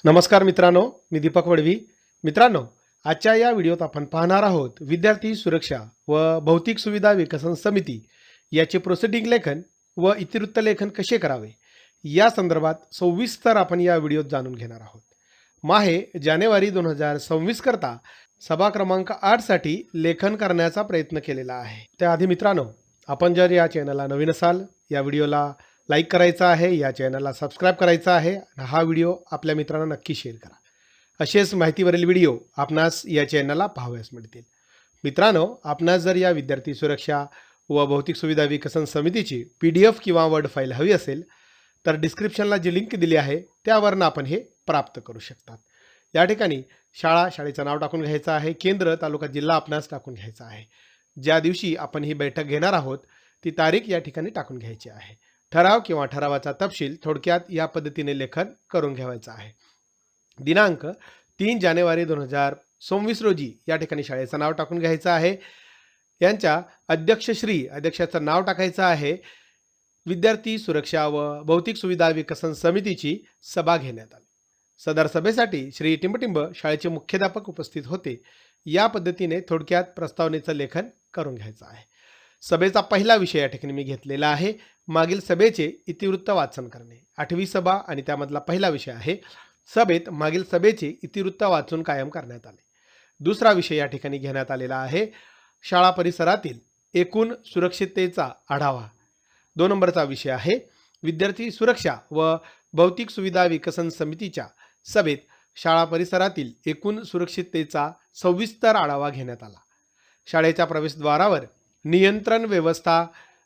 नमस्कार मित्रांनो, मी दीपक वडवी. मित्रांनो, आजच्या या व्हिडिओत आपण पाहणार आहोत विद्यार्थी सुरक्षा व भौतिक सुविधा विकसन समिती याचे प्रोसिडिंग लेखन व इतिवृत्त लेखन कसे करावे या संदर्भात सविस्तर आपण या व्हिडिओत जाणून घेणार आहोत. माहे जानेवारी 2026 करता सभा क्रमांक 8 साठी लेखन करण्याचा प्रयत्न केलेला आहे. त्याआधी मित्रांनो, आपण जर या चॅनलला नवीन असाल, या व्हिडिओला लाईक करायचा आहे, या चॅनलला सबस्क्राईब करायचा आहे आणि हा व्हिडिओ आपल्या मित्रांना नक्की शेअर करा. असेच माहितीवरील व्हिडिओ आपणास या चॅनलला पाहावयास मिळतील. मित्रांनो, आपणास जर या विद्यार्थी सुरक्षा व भौतिक सुविधा विकसन समितीची PDF किंवा वर्ड फाईल हवी असेल तर डिस्क्रिप्शनला जी लिंक दिली आहे त्यावरून आपण हे प्राप्त करू शकतात. या ठिकाणी शाळेचं नाव टाकून घ्यायचं आहे, केंद्र, तालुका, जिल्हा आपणास टाकून घ्यायचा आहे. ज्या दिवशी आपण ही बैठक घेणार आहोत ती तारीख या ठिकाणी टाकून घ्यायची आहे. ठराव किंवा ठरावाचा तपशील थोडक्यात या पद्धतीने लेखन करून घ्यायचा आहे. दिनांक 3 जानेवारी 2026 रोजी या ठिकाणी शाळेचं नाव टाकून घ्यायचं आहे. यांच्या अध्यक्षाचं नाव टाकायचं आहे. विद्यार्थी सुरक्षा व भौतिक सुविधा विकसन समितीची सभा घेण्यात आली. सदर सभेसाठी श्री टिंबटिंब शाळेचे मुख्याध्यापक उपस्थित होते. या पद्धतीने थोडक्यात प्रस्तावनेचं लेखन करून घ्यायचं आहे. सभेचा पहिला विषय या ठिकाणी मी घेतलेला आहे, मागील सभेचे इतिवृत्त वाचन करणे. 8वी सभा आणि त्यामधला पहिला विषय आहे. सभेत मागील सभेचे इतिवृत्त वाचून कायम करण्यात आले. दुसरा विषय या ठिकाणी घेण्यात आलेला आहे, शाळा परिसरातील एकूण सुरक्षिततेचा आढावा. 2 नंबरचा विषय आहे, विद्यार्थी सुरक्षा व भौतिक सुविधा विकसन समितीच्या सभेत शाळा परिसरातील एकूण सुरक्षिततेचा सविस्तर आढावा घेण्यात आला. शाळेच्या प्रवेशद्वारावर नियंत्रण व्यवस्था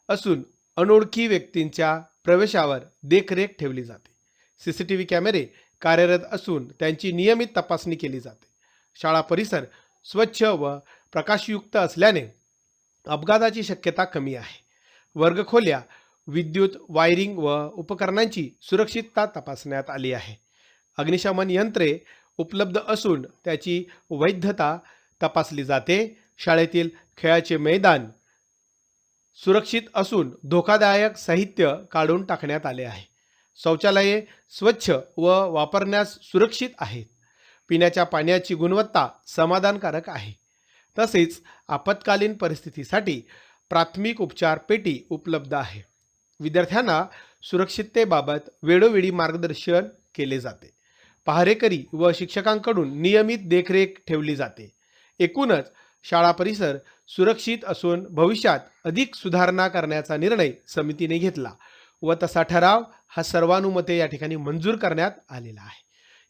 असून अनोळखी व्यक्तींच्या प्रवेशावर देखरेख ठेवली जाते. CCTV कॅमेरे कार्यरत असून त्यांची नियमित तपासणी केली जाते. शाळा परिसर स्वच्छ व प्रकाशयुक्त असल्याने अपघाताची शक्यता कमी आहे. वर्गखोल्या, विद्युत वायरिंग व उपकरणांची सुरक्षितता तपासण्यात आली आहे. अग्निशमन यंत्रे उपलब्ध असून त्याची वैधता तपासली जाते. शाळेतील खेळाचे मैदान सुरक्षित असून धोकादायक साहित्य काढून टाकण्यात आले आहे. शौचालये स्वच्छ व वापरण्यास सुरक्षित आहेत. पिण्याच्या पाण्याची गुणवत्ता समाधानकारक आहे. तसेच आपत्कालीन परिस्थितीसाठी प्राथमिक उपचार पेटी उपलब्ध आहे. विद्यार्थ्यांना सुरक्षिततेबाबत वेळोवेळी मार्गदर्शन केले जाते. पहारेकरी व शिक्षकांकडून नियमित देखरेख ठेवली जाते. एकूणच शाळा परिसर सुरक्षित असून भविष्यात अधिक सुधारणा करण्याचा निर्णय समितीने घेतला व तसा ठराव हा सर्वानुमते या ठिकाणी मंजूर करण्यात आलेला आहे.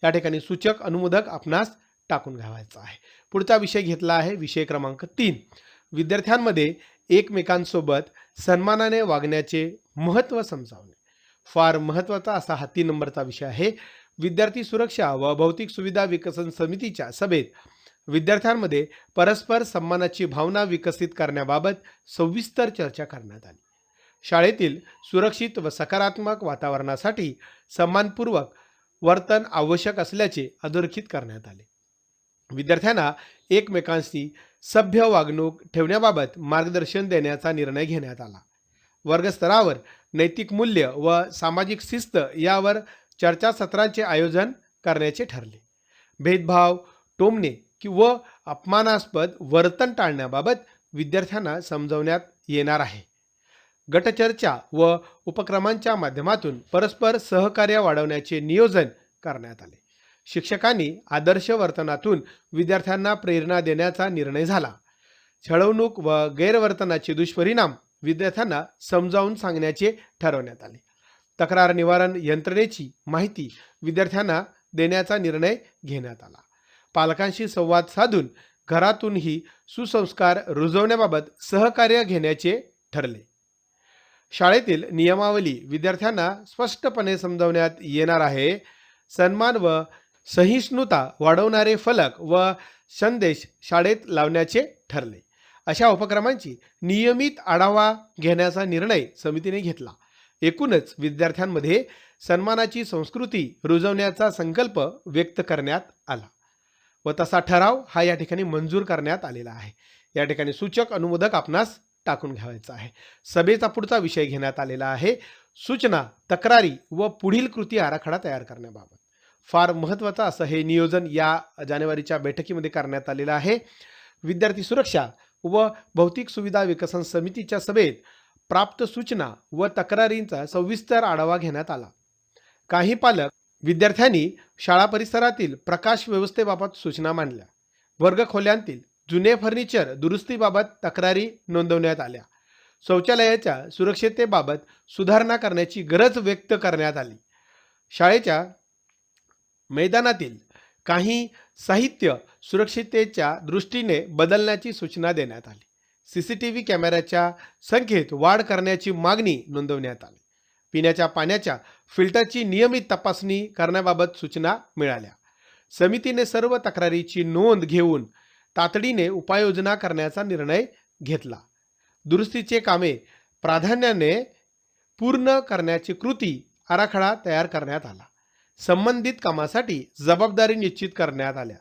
या ठिकाणी सूचक अनुमोदक आपणास टाकून घ्यायचा आहे. पुढचा विषय घेतला आहे विषय क्रमांक 3, विद्यार्थ्यांमध्ये एकमेकांसोबत सन्मानाने वागण्याचे महत्त्व समजावणे. फार महत्त्वाचा असा हा 3 नंबरचा विषय आहे. विद्यार्थी सुरक्षा व भौतिक सुविधा विकसन समितीच्या सभेत विद्यार्थ्यांमध्ये परस्पर सन्मानाची भावना विकसित करण्याबाबत सविस्तर चर्चा करण्यात आली. शाळेतील सुरक्षित व सकारात्मक वातावरणासाठी सन्मानपूर्वक वर्तन आवश्यक असल्याचे अधोरेखित करण्यात आले. विद्यार्थ्यांना एकमेकांशी सभ्य वागणूक ठेवण्याबाबत मार्गदर्शन देण्याचा निर्णय घेण्यात आला. वर्गस्तरावर नैतिक मूल्य व सामाजिक शिस्त यावर चर्चासत्रांचे आयोजन करण्याचे ठरले. भेदभाव, टोमणे किंवा अपमानास्पद वर्तन टाळण्याबाबत विद्यार्थ्यांना समजवण्यात येणार आहे. गटचर्चा व उपक्रमांच्या माध्यमातून परस्पर सहकार्य वाढवण्याचे नियोजन करण्यात आले. शिक्षकांनी आदर्श वर्तनातून विद्यार्थ्यांना प्रेरणा देण्याचा निर्णय झाला. छळवणूक व गैरवर्तनाचे दुष्परिणाम विद्यार्थ्यांना समजावून सांगण्याचे ठरवण्यात आले. तक्रार निवारण यंत्रणेची माहिती विद्यार्थ्यांना देण्याचा निर्णय घेण्यात आला. पालकांशी संवाद साधून घरातूनही सुसंस्कार रुजवण्याबाबत सहकार्य घेण्याचे ठरले. शाळेतील नियमावली विद्यार्थ्यांना स्पष्टपणे समजावण्यात येणार आहे. सन्मान व सहिष्णुता वाढवणारे फलक व संदेश शाळेत लावण्याचे ठरले. अशा उपक्रमांची नियमित आढावा घेण्याचा निर्णय समितीने घेतला. एकूणच विद्यार्थ्यांमध्ये सन्मानाची संस्कृती रुजवण्याचा संकल्प व्यक्त करण्यात आला व तसा ठराव हा या ठिकाणी मंजूर करण्यात आलेला आहे. या ठिकाणी सूचक अनुमोदक आपणास टाकून घ्यायचा आहे. सभेचा पुढचा विषय घेण्यात आलेला आहे, सूचना, तक्रारी व पुढील कृती आराखडा तयार करण्याबाबत. फार महत्त्वाचं असं हे नियोजन या जानेवारीच्या बैठकीमध्ये करण्यात आलेलं आहे. विद्यार्थी सुरक्षा व भौतिक सुविधा विकसन समितीच्या सभेत प्राप्त सूचना व तक्रारींचा सविस्तर आढावा घेण्यात आला. काही पालक विद्यार्थ्यांनी शाळा परिसरातील प्रकाश व्यवस्थेबाबत सूचना मांडल्या. वर्गखोल्यांतील जुने फर्निचर दुरुस्तीबाबत तक्रारी नोंदवण्यात आल्या. शौचालयाच्या सुरक्षिततेबाबत सुधारणा करण्याची गरज व्यक्त करण्यात आली. शाळेच्या मैदानातील काही साहित्य सुरक्षिततेच्या दृष्टीने बदलण्याची सूचना देण्यात आली. सीसीटीव्ही कॅमेऱ्याच्या संख्येत वाढ करण्याची मागणी नोंदवण्यात आली. पिण्याच्या पाण्याच्या फिल्टरची नियमित तपासणी करण्याबाबत सूचना मिळाल्या. समितीने सर्व तक्रारीची नोंद घेऊन तातडीने उपाययोजना करण्याचा निर्णय घेतला. दुरुस्तीचे कामे प्राधान्याने पूर्ण करण्याची कृती आराखडा तयार करण्यात आला. संबंधित कामासाठी जबाबदारी निश्चित करण्यात आल्या.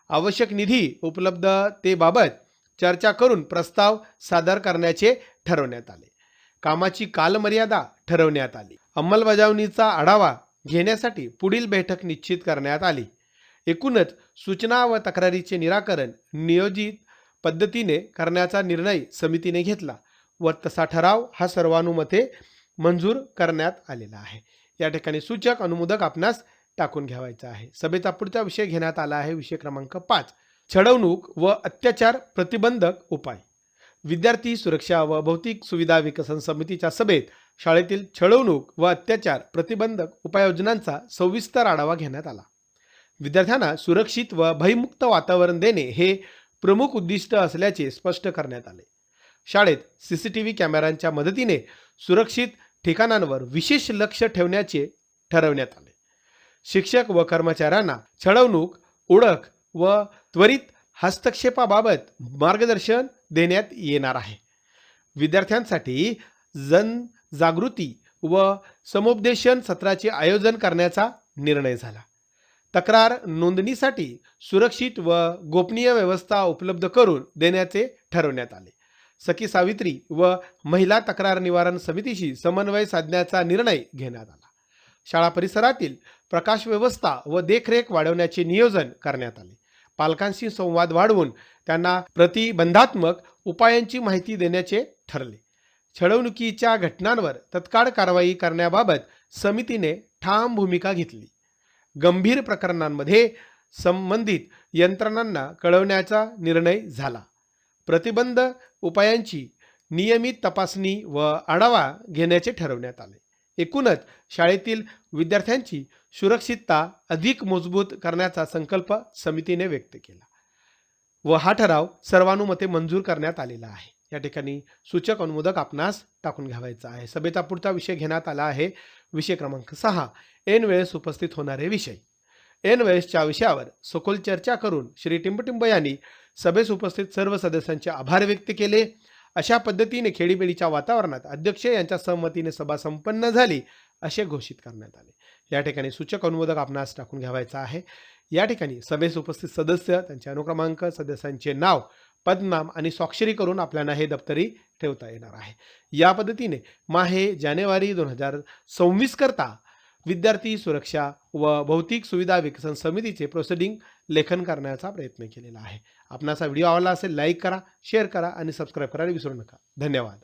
आवश्यक निधी उपलब्धतेबाबत चर्चा करून प्रस्ताव सादर करण्याचे ठरवण्यात आले. कामाची कालमर्यादा ठरवण्यात आली. अंमलबजावणीचा आढावा घेण्यासाठी पुढील बैठक निश्चित करण्यात आली. एकूणच सूचना व तक्रारीचे निराकरण नियोजित पद्धतीने करण्याचा निर्णय समितीने घेतला व तसा ठराव हा सर्वानुमते मंजूर करण्यात आलेला आहे. या ठिकाणी सूचक अनुमोदक आपणास टाकून घ्यावायचा आहे. सभेचा पुढचा विषय घेण्यात आला आहे विषय क्रमांक 5, छळवणूक व अत्याचार प्रतिबंधक उपाय. विद्यार्थी सुरक्षा व भौतिक सुविधा विकसन समितीच्या सभेत शाळेतील छळवणूक व अत्याचार प्रतिबंधक उपाययोजनांचा सविस्तर आढावा घेण्यात आला. विद्यार्थ्यांना सुरक्षित व भयमुक्त वातावरण देणे हे प्रमुख उद्दिष्ट असल्याचे स्पष्ट करण्यात आले. शाळेत सीसीटीव्ही कॅमेऱ्यांच्या मदतीने सुरक्षित ठिकाणांवर विशेष लक्ष ठेवण्याचे ठरवण्यात आले. शिक्षक व कर्मचाऱ्यांना छळवणूक, ओळख व त्वरित हस्तक्षेपाबाबत मार्गदर्शन देण्यात येणार आहे. विद्यार्थ्यांसाठी जनजागृती व समुपदेशन सत्राचे आयोजन करण्याचा निर्णय झाला. तक्रार नोंदणीसाठी सुरक्षित व गोपनीय व्यवस्था उपलब्ध करून देण्याचे ठरवण्यात आले. सखी सावित्री व महिला तक्रार निवारण समितीशी समन्वय साधण्याचा निर्णय घेण्यात आला. शाळा परिसरातील प्रकाश व्यवस्था व देखरेख वाढवण्याचे नियोजन करण्यात आले. पालकांशी संवाद वाढवून त्यांना प्रतिबंधात्मक उपायांची माहिती देण्याचे ठरले. छळवणुकीच्या घटनांवर तत्काळ कारवाई करण्याबाबत समितीने ठाम भूमिका घेतली. गंभीर प्रकरणांमध्ये संबंधित यंत्रणांना कळवण्याचा निर्णय झाला. प्रतिबंध उपायांची नियमित तपासणी व आढावा घेण्याचे ठरवण्यात आले. एकूणच शाळेतील विद्यार्थ्यांची सुरक्षितता अधिक मजबूत करण्याचा संकल्प समितीने व्यक्त केला व हा ठराव सर्वानुमते मंजूर करण्यात आलेला आहे. या ठिकाणी सूचक अनुमोदक आपणास टाकून घ्यावायचा आहे. सभेचा पुढचा विषय घेण्यात आला आहे विषय क्रमांक 6, ऐन वेळेस उपस्थित होणारे विषय. ऐन वेळेसच्या विषयावर सखोल चर्चा करून श्री टिंबटिंब यांनी सभेस उपस्थित सर्व सदस्यांचे आभार व्यक्त केले. अशा पद्धतीने खेळीमेळीच्या वातावरणात अध्यक्ष यांच्या सहमतीने सभा संपन्न झाली असे घोषित करण्यात आले. या ठिकाणी सूचक अनुमोदक आपणास टाकून घ्यावायचा आहे. या ठिकाणी सभेस उपस्थित सदस्य, त्यांचे अनुक्रमांक, सदस्यांचे नाव, पदनाम आणि स्वाक्षरी करून आपल्याला हे दप्तरी ठेवता येणार आहे. या पद्धतीने माहे जानेवारी 2026 करता विद्यार्थी सुरक्षा व भौतिक सुविधा विकसन समितीचे प्रोसिडिंग लेखन करण्याचा प्रयत्न केलेला आहे. आपणास हा व्हिडिओ आवडला असेल लाईक करा, शेअर करा आणि सबस्क्राईब करायला विसरू नका. धन्यवाद.